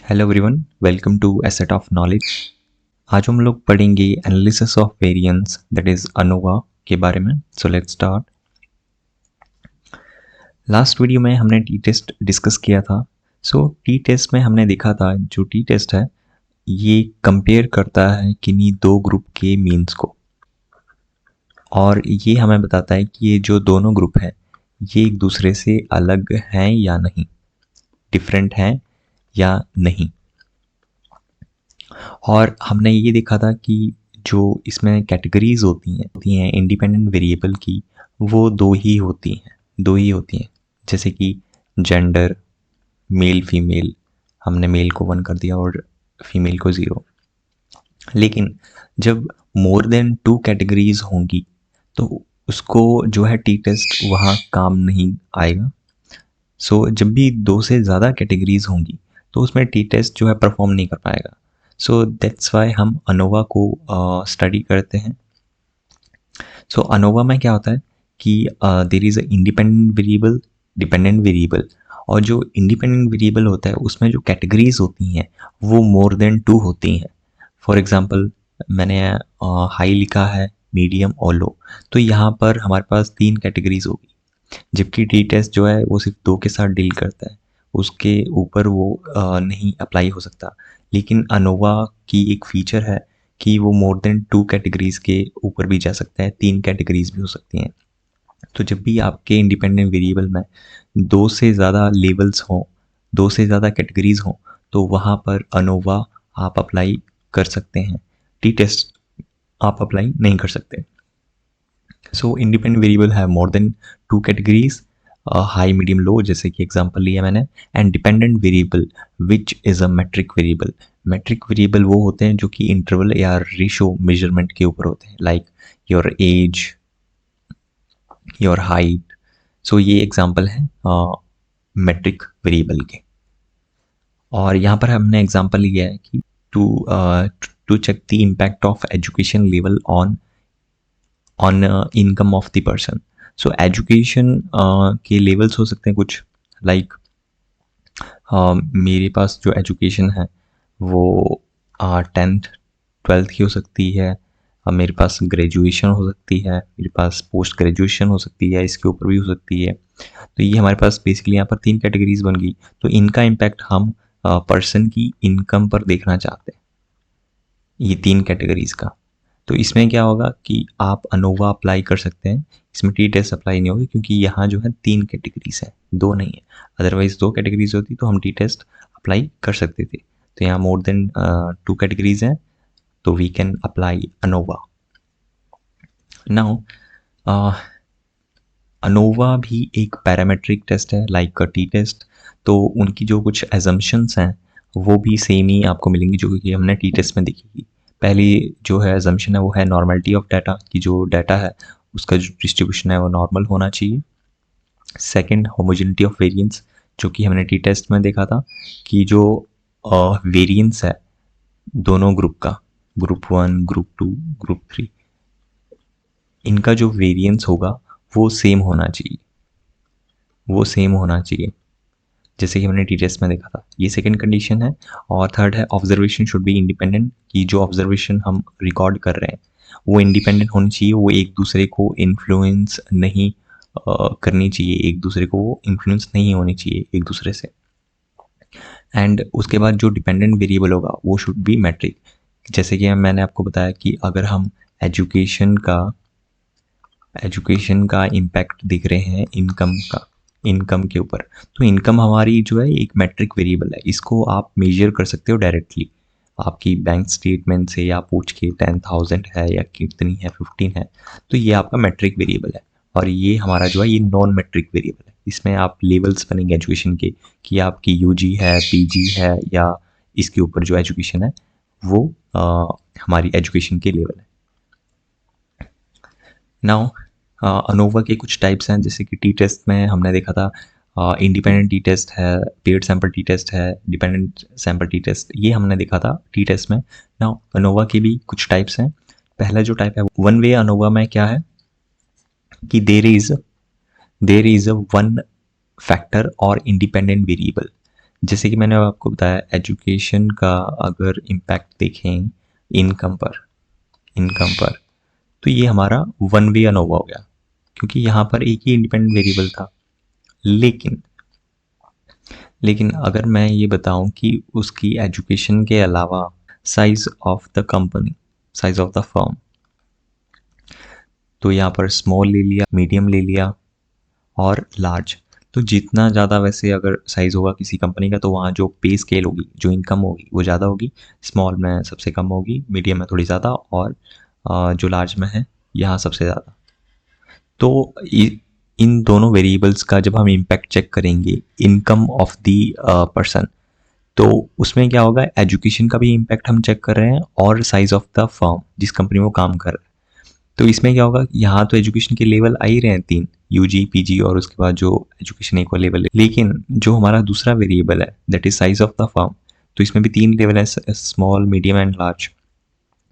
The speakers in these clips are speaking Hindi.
Hello everyone, welcome to asset of knowledge. आज हम लोग पढ़ेंगे analysis of variance that is ANOVA के बारे में। So let's start. Last video में हमने टी टेस्ट डिस्कस किया था। सो टी टेस्ट में हमने देखा था जो टी टेस्ट है ये कंपेयर करता है किन्हीं दो ग्रुप के मीन्स को, और ये हमें बताता है कि ये जो दोनों ग्रुप हैं ये एक दूसरे से अलग हैं या नहीं, डिफरेंट हैं या नहीं। और हमने ये देखा था कि जो इसमें कैटेगरीज होती हैं इंडिपेंडेंट वेरिएबल की, वो दो ही होती हैं। जैसे कि जेंडर, मेल फीमेल, हमने मेल को 1 कर दिया और फीमेल को 0। लेकिन जब मोर देन 2 कैटेगरीज होंगी तो उसको जो है टी टेस्ट वहाँ काम नहीं आएगा। सो जब भी 2 से ज़्यादा कैटेगरीज होंगी तो उसमें टी टेस्ट जो है परफॉर्म नहीं कर पाएगा। सो दैट्स वाई हम अनोवा को स्टडी करते हैं। सो अनोवा में क्या होता है कि there is a independent variable, dependent variable, और जो इंडिपेंडेंट वेरिएबल होता है उसमें जो कैटेगरीज होती हैं वो मोर देन 2 होती हैं। फॉर एग्जांपल मैंने हाई लिखा है, मीडियम और लो, तो यहाँ पर हमारे पास 3 कैटेगरीज होगी, जबकि टी टेस्ट जो है वो सिर्फ 2 के साथ डील करता है, उसके ऊपर वो नहीं अप्लाई हो सकता। लेकिन अनोवा की एक फीचर है कि वो मोर देन 2 कैटेगरीज के ऊपर भी जा सकता है, 3 कैटेगरीज भी हो सकती हैं। तो जब भी आपके इंडिपेंडेंट वेरिएबल में 2 से ज़्यादा लेवल्स हों, 2 से ज़्यादा कैटेगरीज हों, तो वहाँ पर अनोवा आप अप्लाई कर सकते हैं, टी टेस्ट आप अप्लाई नहीं कर सकते। सो इंडिपेंडेंट वेरिएबल है more than 2 categories, high medium low, जैसे कि एग्जांपल लिया मैंने। And dependent variable which is a metric variable. Metric variable वो होते हैं जो कि इंटरवल या रेशो मेजरमेंट के ऊपर होते हैं, like your age, your height. So ये एग्जांपल है मेट्रिक वेरिएबल के। और यहाँ पर हमने एग्जांपल लिया है कि to check the impact of education level on income of the person. So education के लेवल्स हो सकते हैं कुछ, लाइक मेरे पास जो एजुकेशन है वो 10th 12th की हो सकती है, मेरे पास ग्रेजुएशन हो सकती है, मेरे पास पोस्ट ग्रेजुएशन हो सकती है, इसके ऊपर भी हो सकती है। तो ये हमारे पास बेसिकली यहाँ पर 3 कैटेगरीज बन गई। तो इनका इम्पैक्ट हम पर्सन की इनकम पर देखना चाहते हैं, ये 3 कैटेगरीज का। तो इसमें क्या होगा कि आप अनोवा अप्लाई कर सकते हैं, इसमें टी टेस्ट अप्लाई नहीं होगी क्योंकि यहाँ जो है 3 कैटेगरीज है, 2 नहीं है। अदरवाइज 2 कैटेगरीज होती तो हम टी टेस्ट अप्लाई कर सकते थे। तो यहाँ मोर देन 2 कैटेगरीज हैं, तो we can apply ANOVA. Now ANOVA भी एक पैरामेट्रिक टेस्ट है लाइक टी टेस्ट, तो उनकी जो कुछ एजम्पशंस हैं वो भी सेम ही आपको मिलेंगी जो कि हमने टी टेस्ट में देखी। पहली जो है एजम्पशन है वो है नॉर्मलिटी ऑफ डाटा, की जो डाटा है उसका जो डिस्ट्रीब्यूशन है वो नॉर्मल होना चाहिए। सेकंड, होमोजेनिटी ऑफ वेरिएंस, जो कि हमने टी टेस्ट में देखा था कि जो वेरिएंस है दोनों ग्रुप का, ग्रुप 1, ग्रुप 2, ग्रुप 3, इनका जो वेरिएंस होगा वो सेम होना चाहिए, वो सेम होना चाहिए, जैसे कि हमने टी टेस्ट में देखा था। ये सेकंड कंडीशन है। और थर्ड है ऑब्जर्वेशन शुड बी इंडिपेंडेंट, कि जो ऑब्जर्वेशन हम रिकॉर्ड कर रहे हैं वो इंडिपेंडेंट होनी चाहिए, वो एक दूसरे को इन्फ्लुएंस नहीं करनी चाहिए, एक दूसरे को वो इन्फ्लुएंस नहीं होनी चाहिए एक दूसरे से। एंड उसके बाद जो डिपेंडेंट वेरिएबल होगा वो शुड बी मैट्रिक। जैसे कि मैंने आपको बताया कि अगर हम एजुकेशन का इम्पैक्ट दिख रहे हैं इनकम के ऊपर, तो इनकम हमारी जो है एक मैट्रिक वेरिएबल है, इसको आप मेजर कर सकते हो डायरेक्टली आपकी बैंक स्टेटमेंट से, या पूछ के 10,000 है या कितनी है, 15 है, तो ये आपका मैट्रिक वेरिएबल है। और ये हमारा जो है ये नॉन मैट्रिक वेरिएबल है, इसमें आप लेवल्स बनेंगे एजुकेशन के कि आपकी यूजी है, पीजी है, या इसके ऊपर जो एजुकेशन है वो हमारी एजुकेशन के लेवल है। नाउ अनोवा के कुछ टाइप्स हैं, जैसे कि टी टेस्ट में हमने देखा था इंडिपेंडेंट टी टेस्ट है, पेयर्ड सैंपल टी टेस्ट है, डिपेंडेंट सैंपल टी टेस्ट, ये हमने देखा था टी टेस्ट में। नाउ अनोवा के भी कुछ टाइप्स हैं। पहला जो टाइप है वन वे अनोवा में क्या है कि there is a one factor और इंडिपेंडेंट वेरिएबल जैसे कि मैंने आपको बताया एजुकेशन का अगर इम्पैक्ट देखें इनकम पर तो ये हमारा वन वे अनोवा हो गया, क्योंकि यहाँ पर एक ही इंडिपेंडेंट वेरिएबल था। लेकिन अगर मैं ये बताऊं कि उसकी एजुकेशन के अलावा size of the company, size of the firm, तो यहाँ पर स्मॉल ले लिया, मीडियम ले लिया और लार्ज। तो जितना ज़्यादा वैसे अगर साइज़ होगा किसी कंपनी का तो वहाँ जो पे स्केल होगी, जो इनकम होगी वो ज़्यादा होगी, स्मॉल में सबसे कम होगी, मीडियम में थोड़ी ज़्यादा और जो लार्ज में है यहाँ सबसे ज़्यादा। तो इन दोनों वेरिएबल्स का जब हम इम्पैक्ट चेक करेंगे इनकम ऑफ द पर्सन, तो उसमें क्या होगा, एजुकेशन का भी इम्पैक्ट हम चेक कर रहे हैं और साइज ऑफ द फर्म जिस कंपनी में वो काम कर रहा है। तो इसमें क्या होगा, यहाँ तो एजुकेशन के लेवल आ ही रहे हैं 3, यूजी, पीजी और उसके बाद जो एजुकेशन एक और लेवल है। लेकिन जो हमारा दूसरा वेरिएबल है that is size of the firm, तो इसमें भी 3 लेवल है, स्मॉल, मीडियम एंड लार्ज।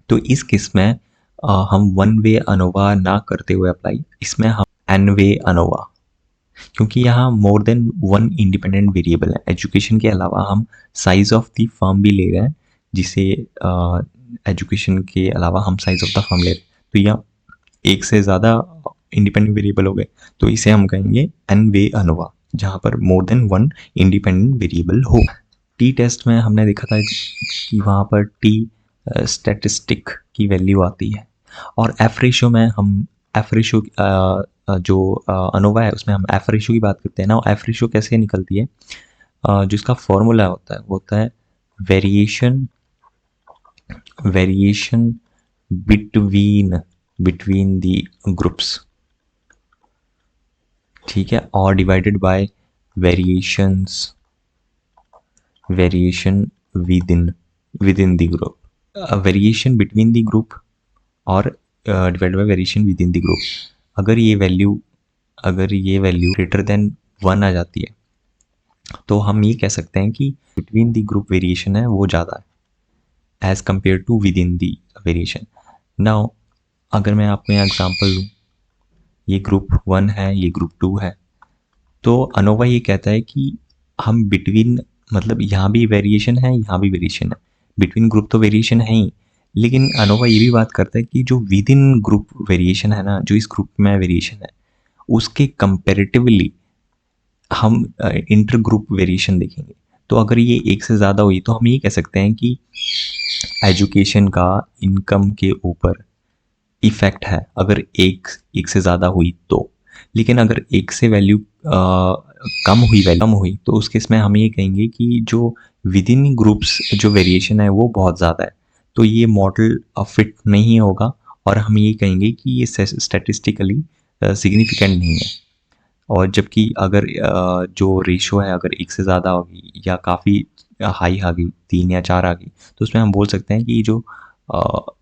तो इस केस में हम वन वे अनोवा ना करते हुए अप्लाई, इसमें हम एन वे अनोवा, क्योंकि यहाँ more than one independent variable है। एजुकेशन के अलावा हम साइज ऑफ द फर्म भी ले रहे हैं, जिसे एजुकेशन के अलावा हम साइज ऑफ द फर्म ले रहे हैं, तो यहाँ एक से ज़्यादा इंडिपेंडेंट वेरिएबल हो गए, तो इसे हम कहेंगे एन वे अनोवा, जहाँ पर more than one independent variable हो। टी टेस्ट में हमने देखा था कि वहाँ पर टी स्टैटिस्टिक की वैल्यू आती है, और एफ रेशो में हम एफ रेशो जो अनोवा है उसमें हम एफ रेशो की बात करते हैं ना। एफ रेशो कैसे निकलती है, जिसका फॉर्मूला होता है वो होता है वेरिएशन बिटवीन दी ग्रुप्स, ठीक है, और divided by variation within the group, variation between the group और divided by variation within the group. अगर ये वैल्यू ग्रेटर देन 1 आ जाती है तो हम ये कह सकते हैं कि बिटवीन द ग्रुप वेरिएशन है वो ज़्यादा है as compare to within the variation. Now अगर मैं आपको यहाँ एग्जांपल दूँ, ये ग्रुप 1 है, ये ग्रुप 2 है, तो अनोवा ये कहता है कि हम बिटवीन, मतलब यहाँ भी वेरिएशन है, यहाँ भी वेरिएशन है, बिटवीन ग्रुप तो वेरिएशन है ही, लेकिन अनोवा ये भी बात करता है कि जो विद इन ग्रुप वेरिएशन है ना, जो इस ग्रुप में वेरिएशन है उसके कंपेरेटिवली हम इंटर ग्रुप वेरिएशन देखेंगे। तो अगर ये एक से ज़्यादा हुई तो हम ये कह सकते हैं कि एजुकेशन का इनकम के ऊपर इफेक्ट है, अगर एक से ज़्यादा हुई तो। लेकिन अगर एक से वैल्यू कम हुई तो उस केस में हम ये कहेंगे कि जो विद इन ग्रुप्स जो वेरिएशन है वो बहुत ज़्यादा है, तो ये मॉडल फिट नहीं होगा और हम ये कहेंगे कि ये स्टैटिस्टिकली सिग्निफिकेंट नहीं है। और जबकि अगर जो रेशो है अगर एक से ज़्यादा होगी या काफ़ी हाई आ गई, 3 या 4 आ गई, तो उसमें हम बोल सकते हैं कि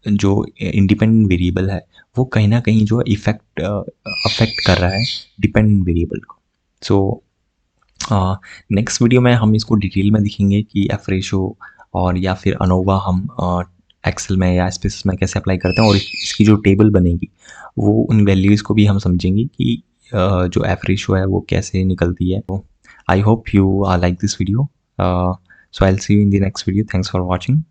जो इंडिपेंडेंट वेरिएबल है वो कहीं ना कहीं जो अफेक्ट कर रहा है डिपेंडेंट वेरिएबल को। सो नेक्स्ट वीडियो में हम इसको डिटेल में दिखेंगे कि एफ रेशो और या फिर अनोवा हम एक्सेल में या स्पेस में कैसे अप्लाई करते हैं, और इसकी जो टेबल बनेगी वो उन वैल्यूज़ को भी हम समझेंगे कि जो एफ रेशो है वो कैसे निकलती है। तो I hope you like this video, so I will see you in the next video. Thanks for watching.